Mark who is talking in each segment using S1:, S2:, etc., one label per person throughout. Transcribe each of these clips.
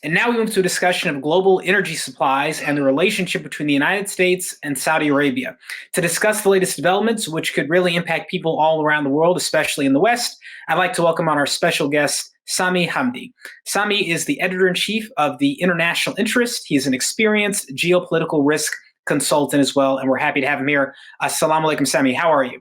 S1: And now we move to a discussion of global energy supplies and the relationship between the United States and Saudi Arabia. To discuss the latest developments, which could really impact people all around the world, especially in the West, I'd like to welcome on our special guest, Sami Hamdi. Sami is the editor-in-chief of the International Interest. He is an experienced geopolitical risk consultant as well, and we're happy to have him here. Assalamu alaikum, Sami. How are you?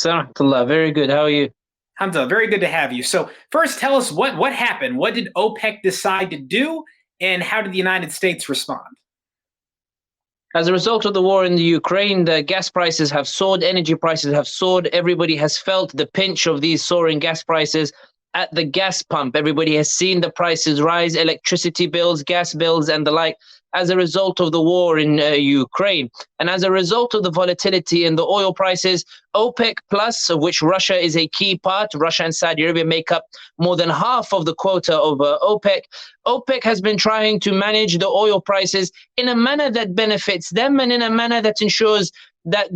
S2: Alhamdulillah, very good. How are you?
S1: Alhamdulillah, very good to have you. So first, tell us what happened. What did OPEC decide to do, and how did the United States respond?
S2: As a result of the war in the Ukraine, the gas prices have soared, energy prices have soared. Everybody has felt the pinch of these soaring gas prices at the gas pump. Everybody has seen the prices rise, electricity bills, gas bills, and the like, as a result of the war in Ukraine. And as a result of the volatility in the oil prices, OPEC Plus, of which Russia is a key part, Russia and Saudi Arabia make up more than half of the quota of OPEC. OPEC has been trying to manage the oil prices in a manner that benefits them and in a manner that ensures that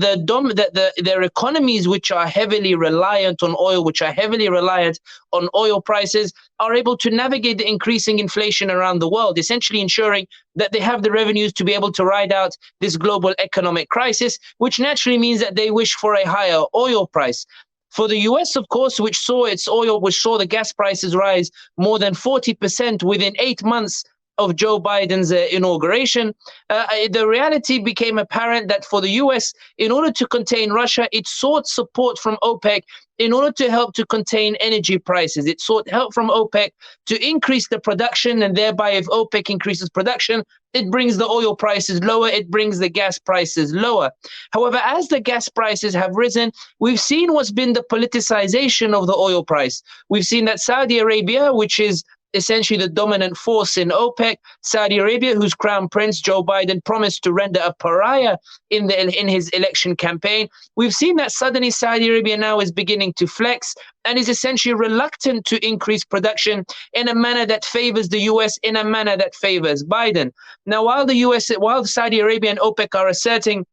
S2: their economies, which are heavily reliant on oil, which are heavily reliant on oil prices, are able to navigate the increasing inflation around the world, essentially ensuring that they have the revenues to be able to ride out this global economic crisis, which naturally means that they wish for a higher oil price. For the US, of course, which saw the gas prices rise more than 40% within 8 months of Joe Biden's inauguration, the reality became apparent that for the US, in order to contain Russia, it sought support from OPEC in order to help to contain energy prices. It sought help from OPEC to increase the production, and thereby if OPEC increases production, it brings the oil prices lower, it brings the gas prices lower. However, as the gas prices have risen, we've seen what's been the politicization of the oil price. We've seen that Saudi Arabia, which is essentially the dominant force in OPEC, Saudi Arabia, whose crown prince Joe Biden promised to render a pariah in his election campaign. We've seen that suddenly Saudi Arabia now is beginning to flex and is essentially reluctant to increase production in a manner that favors the US, in a manner that favors Biden. Now, while Saudi Arabia and OPEC are asserting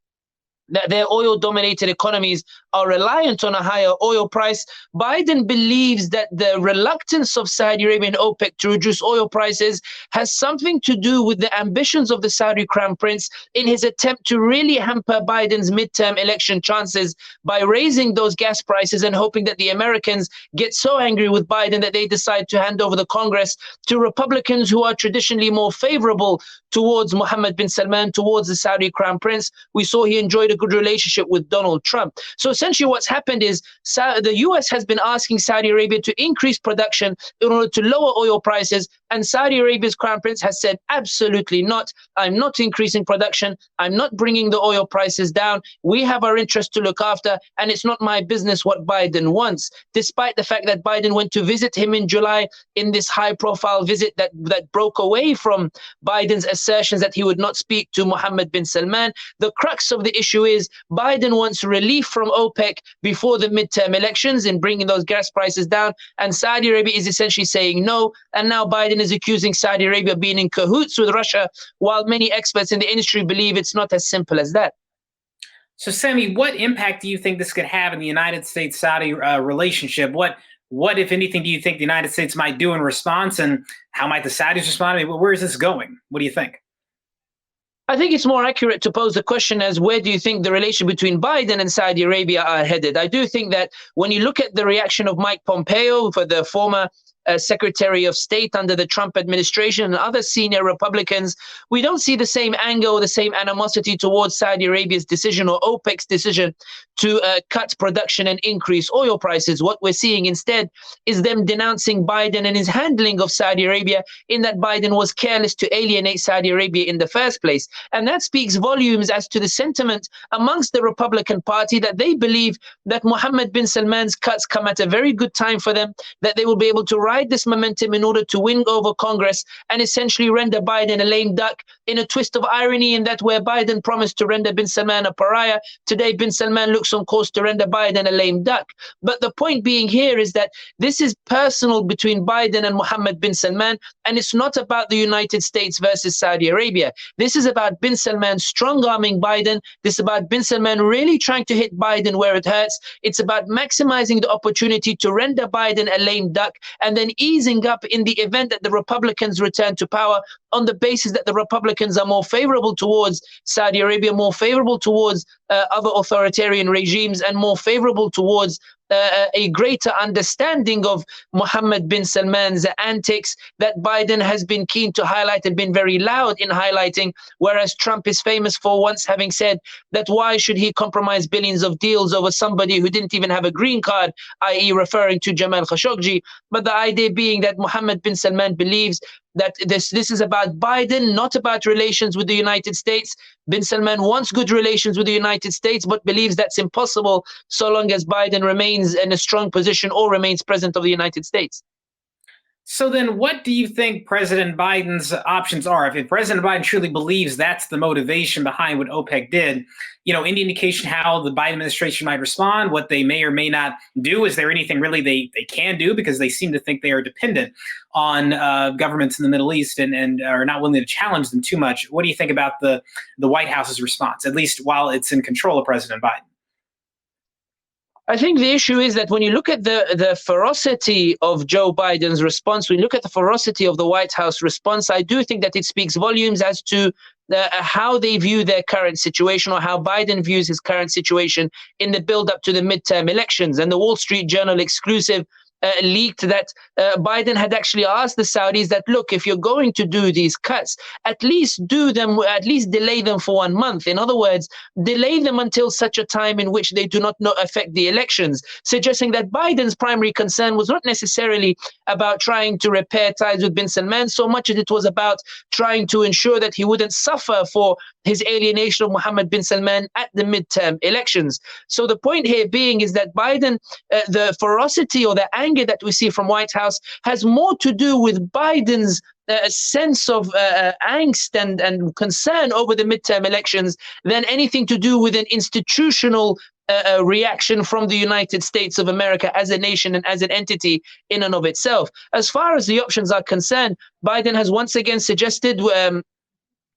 S2: that their oil-dominated economies are reliant on a higher oil price, Biden believes that the reluctance of Saudi Arabia and OPEC to reduce oil prices has something to do with the ambitions of the Saudi crown prince in his attempt to really hamper Biden's midterm election chances by raising those gas prices and hoping that the Americans get so angry with Biden that they decide to hand over the Congress to Republicans who are traditionally more favorable towards Mohammed bin Salman, towards the Saudi crown prince. We saw he enjoyed a good relationship with Donald Trump. So essentially what's happened is the US has been asking Saudi Arabia to increase production in order to lower oil prices, and Saudi Arabia's crown prince has said, absolutely not. I'm not increasing production. I'm not bringing the oil prices down. We have our interests to look after, and it's not my business what Biden wants, despite the fact that Biden went to visit him in July in this high-profile visit that broke away from Biden's assertions that he would not speak to Mohammed bin Salman. The crux of the issue is Biden wants relief from OPEC before the midterm elections in bringing those gas prices down, and Saudi Arabia is essentially saying no, and now Biden is accusing Saudi Arabia of being in cahoots with Russia, while many experts in the industry believe it's not as simple as that.
S1: So, Sami, what impact do you think this could have in the United States-Saudi relationship? What, if anything, do you think the United States might do in response, and how might the Saudis respond? I mean, where is this going? What do you think?
S2: I think it's more accurate to pose the question as, where do you think the relation between Biden and Saudi Arabia are headed? I do think that when you look at the reaction of Mike Pompeo, for the former Secretary of State under the Trump administration, and other senior Republicans, we don't see the same anger or the same animosity towards Saudi Arabia's decision or OPEC's decision to cut production and increase oil prices. What we're seeing instead is them denouncing Biden and his handling of Saudi Arabia, in that Biden was careless to alienate Saudi Arabia in the first place. And that speaks volumes as to the sentiment amongst the Republican Party, that they believe that Mohammed bin Salman's cuts come at a very good time for them, that they will be able to ride this momentum in order to win over Congress and essentially render Biden a lame duck, in a twist of irony, in that where Biden promised to render bin Salman a pariah, today bin Salman looks on course to render Biden a lame duck. But the point being here is that this is personal between Biden and Mohammed bin Salman, and it's not about the United States versus Saudi Arabia. This is about bin Salman strong-arming Biden. This is about bin Salman really trying to hit Biden where it hurts. It's about maximizing the opportunity to render Biden a lame duck, and then then easing up in the event that the Republicans return to power, on the basis that the Republicans are more favorable towards Saudi Arabia, more favorable towards other authoritarian regimes, and more favorable towards a greater understanding of Mohammed bin Salman's antics that Biden has been keen to highlight and been very loud in highlighting, whereas Trump is famous for once having said that why should he compromise billions of deals over somebody who didn't even have a green card, i.e. referring to Jamal Khashoggi. But the idea being that Mohammed bin Salman believes that this is about Biden, not about relations with the United States. Bin Salman wants good relations with the United States, but believes that's impossible so long as Biden remains in a strong position or remains president of the United States.
S1: So then what do you think President Biden's options are? If President Biden truly believes that's the motivation behind what OPEC did, any indication how the Biden administration might respond, what they may or may not do? Is there anything really they can do? Because they seem to think they are dependent on governments in the Middle East and are not willing to challenge them too much. What do you think about the White House's response, at least while it's in control of President Biden?
S2: I think the issue is that when you look at the ferocity of Joe Biden's response, when you look at the ferocity of the White House response, I do think that it speaks volumes as to how they view their current situation, or how Biden views his current situation in the build-up to the midterm elections. And the Wall Street Journal exclusive leaked that Biden had actually asked the Saudis that, look, if you're going to do these cuts, at least delay them for 1 month. In other words, delay them until such a time in which they do not affect the elections, suggesting that Biden's primary concern was not necessarily about trying to repair ties with bin Salman so much as it was about trying to ensure that he wouldn't suffer for his alienation of Mohammed bin Salman at the midterm elections. So the point here being is that Biden, the ferocity or the anger that we see from White House has more to do with Biden's sense of angst and concern over the midterm elections than anything to do with an institutional reaction from the United States of America as a nation and as an entity in and of itself. As far as the options are concerned, Biden has once again suggested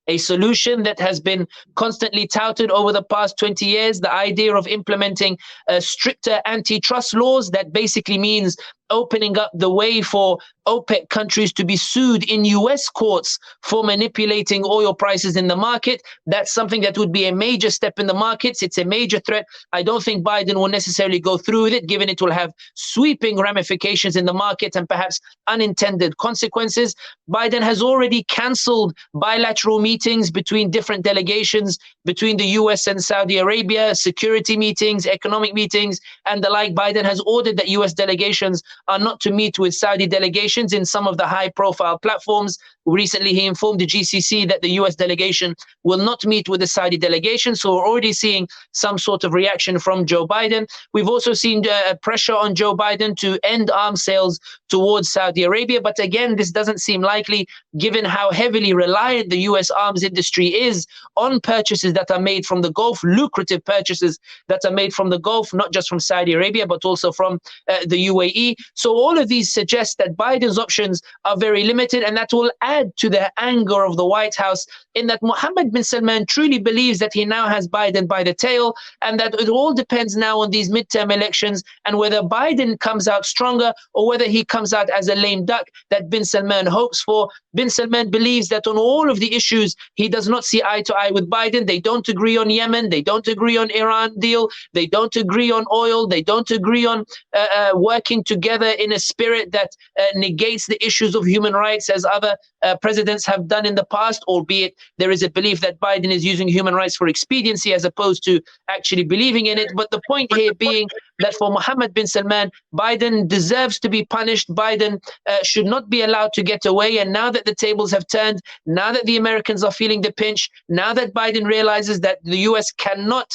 S2: a solution that has been constantly touted over the past 20 years, the idea of implementing stricter antitrust laws. That basically means opening up the way for OPEC countries to be sued in US courts for manipulating oil prices in the market. That's something that would be a major step in the markets. It's a major threat. I don't think Biden will necessarily go through with it, given it will have sweeping ramifications in the market and perhaps unintended consequences. Biden has already canceled bilateral meetings between different delegations between the US and Saudi Arabia, security meetings, economic meetings, and the like. Biden has ordered that US delegations are not to meet with Saudi delegations in some of the high-profile platforms. Recently, he informed the GCC that the US delegation will not meet with the Saudi delegation. So we're already seeing some sort of reaction from Joe Biden. We've also seen pressure on Joe Biden to end arms sales towards Saudi Arabia. But again, this doesn't seem likely, given how heavily reliant the US arms industry is on purchases that are made from the Gulf, lucrative purchases that are made from the Gulf, not just from Saudi Arabia, but also from the UAE. So all of these suggest that Biden's options are very limited, and that will add to the anger of the White House, in that Mohammed bin Salman truly believes that he now has Biden by the tail, and that it all depends now on these midterm elections and whether Biden comes out stronger or whether he comes out as a lame duck that bin Salman hopes for. Bin Salman believes that on all of the issues, he does not see eye to eye with Biden. They don't agree on Yemen. They don't agree on Iran deal. They don't agree on oil. They don't agree on working together in a spirit that negates the issues of human rights as other presidents have done in the past, albeit there is a belief that Biden is using human rights for expediency as opposed to actually believing in it. But the point here being that for Mohammed bin Salman, Biden deserves to be punished. Biden should not be allowed to get away. And now that the tables have turned, now that the Americans are feeling the pinch, now that Biden realizes that the US cannot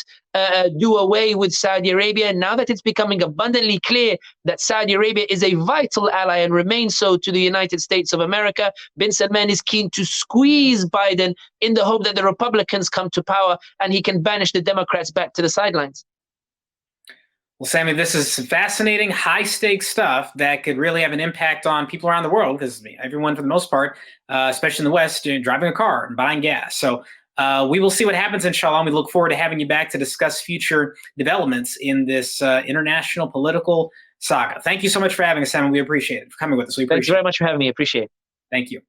S2: do away with Saudi Arabia, now that it's becoming abundantly clear that Saudi Arabia is a vital ally and remains so to the United States of America, bin Salman is keen to squeeze Biden in the hope that the Republicans come to power and he can banish the Democrats back to the sidelines.
S1: Well, Sami, this is fascinating, high-stakes stuff that could really have an impact on people around the world, because everyone, for the most part, especially in the West, driving a car and buying gas. So we will see what happens, inshallah. We look forward to having you back to discuss future developments in this international political saga. Thank you so much for having us, Sam. We appreciate it, for coming with us. We
S2: Thanks
S1: appreciate
S2: very
S1: it.
S2: much for having me. Appreciate it.
S1: Thank you.